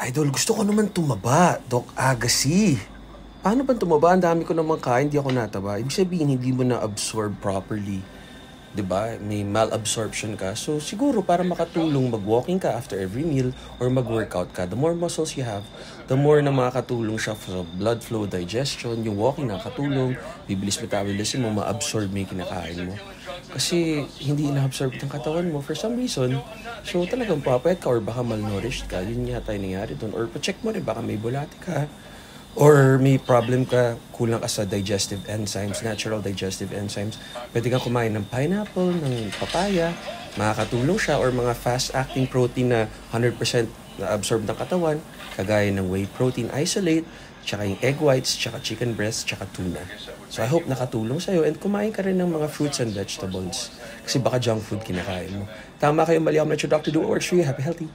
Idol, gusto ko naman tumaba, Doc Agassi. Paano ba tumaba? Ang dami ko naman kain, hindi ako nataba. Ibig sabihin, hindi mo na-absorb properly. 'Di ba? May malabsorption ka. So, siguro para makatulong, mag-walking ka after every meal or mag-workout ka. The more muscles you have, the more na makakatulong siya sa blood flow, digestion. Yung walking nakakatulong, bibilis metabolism mo, ma-absorb mo yung kinakain mo. Kasi hindi na-absorb ng katawan mo for some reason. So, talagang papayat ka or baka malnourished ka. Yun yata yung nangyari doon. Or pa-check mo rin, baka may bulate ka. Or may problem ka, kulang ka sa digestive enzymes, natural digestive enzymes. Pwede kang kumain ng pineapple, ng papaya, makakatulong siya. Or mga fast-acting protein na 100% na-absorb ng katawan, kagaya ng whey protein isolate, tsaka yung egg whites, tsaka chicken breast, tsaka tuna. So I hope nakatulong sa'yo and kumain ka rin ng mga fruits and vegetables. Kasi baka junk food kinakain mo. Tama kayo, mali ako na Dr. Do what works for you. Happy, healthy.